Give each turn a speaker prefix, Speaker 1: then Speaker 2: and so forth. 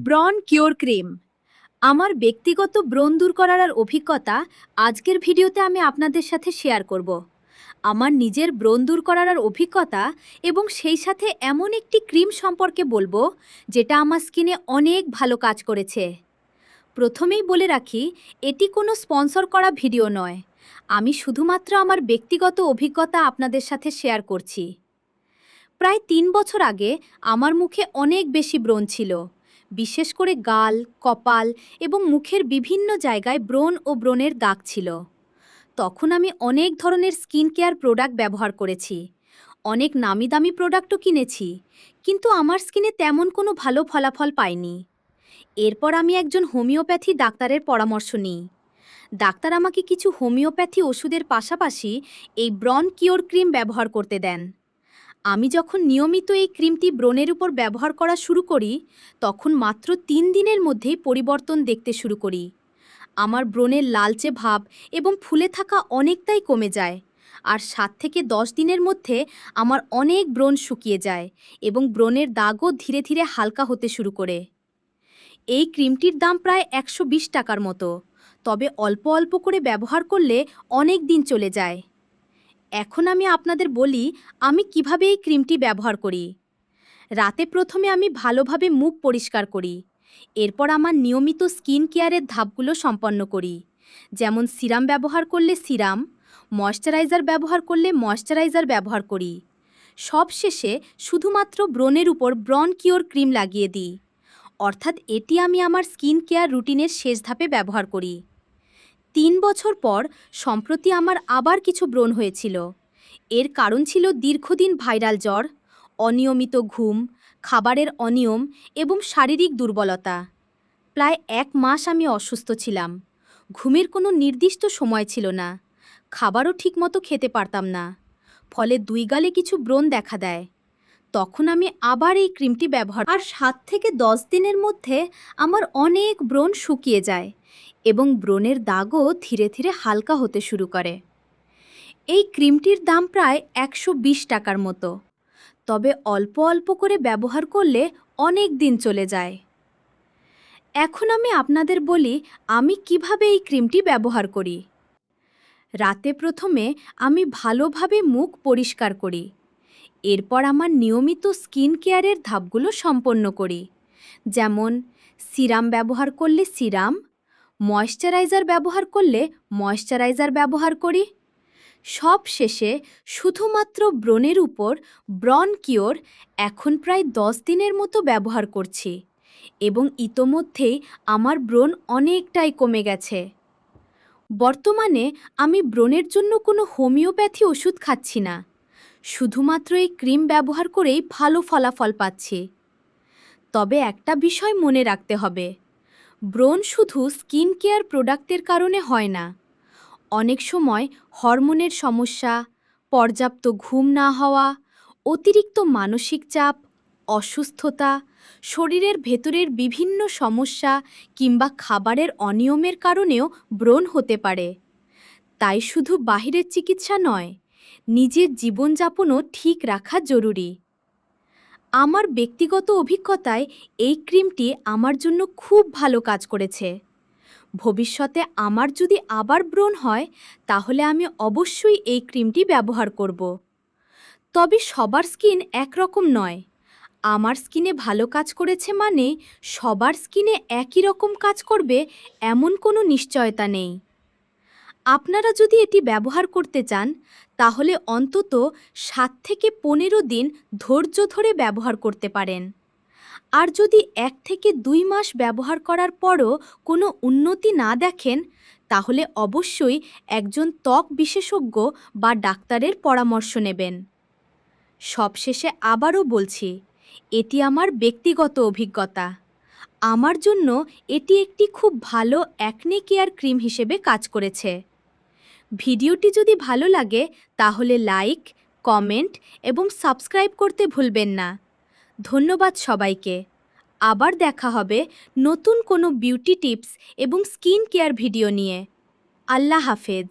Speaker 1: ব্রণ cure cream. আমার ব্যক্তিগত ব্রণ দূর করার অভিজ্ঞতা আজকের ভিডিওতে আমি আপনাদের সাথে শেয়ার করব। আমার নিজের ব্রণ দূর করার অভিজ্ঞতা এবং সেই সাথে এমন একটি ক্রিম সম্পর্কে বলবো যেটা আমার স্কিনে অনেক ভালো কাজ করেছে। প্রথমেই বলে রাখি, এটি কোনো স্পন্সর করা ভিডিও নয়। আমি শুধুমাত্র আমার ব্যক্তিগত অভিজ্ঞতা আপনাদের সাথে শেয়ার করছি। প্রায় ৩ বছর আগে আমার মুখে অনেক বেশি ব্রণ ছিল। বিশেষ করে গাল, কপাল এবং মুখের বিভিন্ন জায়গায় ব্রণ ও ব্রণের দাগ ছিল। তখন আমি অনেক ধরনের স্কিন কেয়ার প্রোডাক্ট ব্যবহার করেছি। অনেক নামি দামি প্রোডাক্টও কিনেছি, কিন্তু আমার স্কিনে তেমন কোনো ভালো ফলাফল পাইনি। এরপর আমি একজন হোমিওপ্যাথি ডাক্তারের পরামর্শ নিই। ডাক্তার আমাকে কিছু হোমিওপ্যাথি ওষুধের পাশাপাশি এই ব্রণ কিওর ক্রিম ব্যবহার করতে দেন। আমি যখন নিয়মিত এই ক্রিমটি ব্রণের উপর ব্যবহার করা শুরু করি, তখন মাত্র ৩ দিনের মধ্যেই পরিবর্তন দেখতে শুরু করি। আমার ব্রণের লালচে ভাব এবং ফুলে থাকা অনেকটাই কমে যায়, আর ৭ থেকে ১০ দিনের মধ্যে আমার অনেক ব্রণ শুকিয়ে যায় এবং ব্রণের দাগও ধীরে ধীরে হালকা হতে শুরু করে। এই ক্রিমটির দাম প্রায় ১২০ টাকার মতো, তবে অল্প অল্প করে ব্যবহার করলে অনেক দিন চলে যায়। এখন আমি আপনাদের বলি আমি কিভাবে এই ক্রিমটি ব্যবহার করি। রাতে প্রথমে আমি ভালোভাবে মুখ পরিষ্কার করি। এরপর আমার নিয়মিত স্কিন কেয়ারের ধাপগুলো সম্পন্ন করি, যেমন সিরাম ব্যবহার করলে সিরাম, ময়শ্চারাইজার ব্যবহার করলে ময়শ্চারাইজার ব্যবহার করি। সবশেষে শুধুমাত্র ব্রণের উপর ব্রণ কিওর ক্রিম লাগিয়ে দিই। অর্থাৎ এটি আমি আমার স্কিন কেয়ার রুটিনের শেষ ধাপে ব্যবহার করি। ৩ বছর পর সম্প্রতি আমার আবার কিছু ব্রণ হয়েছিল। এর কারণ ছিল দীর্ঘদিন ভাইরাল জ্বর, অনিয়মিত ঘুম, খাবারের অনিয়ম এবং শারীরিক দুর্বলতা। প্রায় ১ মাস আমি অসুস্থ ছিলাম। ঘুমের কোনো নির্দিষ্ট সময় ছিল না, খাবারও ঠিকমতো খেতে পারতাম না। ফলে ২ গালে কিছু ব্রণ দেখা দেয়। তখন আমি আবার এই ক্রিমটি ব্যবহার, আর ৭ থেকে ১০ দিনের মধ্যে আমার অনেক ব্রণ শুকিয়ে যায় এবং ব্রণের দাগও ধীরে ধীরে হালকা হতে শুরু করে। এই ক্রিমটির দাম প্রায় ১২০ টাকার মতো, তবে অল্প অল্প করে ব্যবহার করলে অনেক দিন চলে যায়। এখন আমি আপনাদের বলি আমি কিভাবে এই ক্রিমটি ব্যবহার করি। রাতে প্রথমে আমি ভালোভাবে মুখ পরিষ্কার করি। এরপর আমার নিয়মিত স্কিন কেয়ারের ধাপগুলো সম্পন্ন করি, যেমন সিরাম ব্যবহার করলে সিরাম, ময়শ্চারাইজার ব্যবহার করলে ময়শ্চারাইজার ব্যবহার করি। সব শেষে শুধুমাত্র ব্রণের উপর ব্রণ কিওর এখন প্রায় ১০ দিনের মতো ব্যবহার করছি এবং ইতোমধ্যেই আমার ব্রণ অনেকটাই কমে গেছে। বর্তমানে আমি ব্রণের জন্য কোনো হোমিওপ্যাথি ওষুধ খাচ্ছি না, শুধুমাত্র এই ক্রিম ব্যবহার করেই ভালো ফলাফল পাচ্ছি। তবে একটা বিষয় মনে রাখতে হবে, ব্রণ শুধু স্কিন কেয়ার প্রোডাক্টের কারণে হয় না। অনেক সময় হরমোনের সমস্যা, পর্যাপ্ত ঘুম না হওয়া, অতিরিক্ত মানসিক চাপ, অসুস্থতা, শরীরের ভেতরের বিভিন্ন সমস্যা কিংবা খাবারের অনিয়মের কারণেও ব্রণ হতে পারে। তাই শুধু বাহিরের চিকিৎসা নয়, নিজের জীবনযাপনও ঠিক রাখা জরুরি। আমার ব্যক্তিগত অভিজ্ঞতায় এই ক্রিমটি আমার জন্য খুব ভালো কাজ করেছে। ভবিষ্যতে আমার যদি আবার ব্রণ হয়, তাহলে আমি অবশ্যই এই ক্রিমটি ব্যবহার করব। তবে সবার স্কিন একরকম নয়। আমার স্কিনে ভালো কাজ করেছে মানে সবার স্কিনে একই রকম কাজ করবে এমন কোনো নিশ্চয়তা নেই। আপনারা যদি এটি ব্যবহার করতে চান, তাহলে অন্তত ৭ থেকে ১৫ দিন ধৈর্য ধরে ব্যবহার করতে পারেন। আর যদি ১ থেকে ২ মাস ব্যবহার করার পরও কোনো উন্নতি না দেখেন, তাহলে অবশ্যই একজন ত্বক বিশেষজ্ঞ বা ডাক্তারের পরামর্শ নেবেন। সবশেষে আবারও বলছি, এটি আমার ব্যক্তিগত অভিজ্ঞতা। আমার জন্য এটি একটি খুব ভালো অ্যাকনে কেয়ার ক্রিম হিসেবে কাজ করেছে। ভিডিওটি যদি ভালো লাগে তাহলে লাইক, কমেন্ট এবং সাবস্ক্রাইব করতে ভুলবেন না। ধন্যবাদ সবাইকে। আবার দেখা হবে নতুন কোনো বিউটি টিপস এবং স্কিন কেয়ার ভিডিও নিয়ে। আল্লাহ হাফেজ।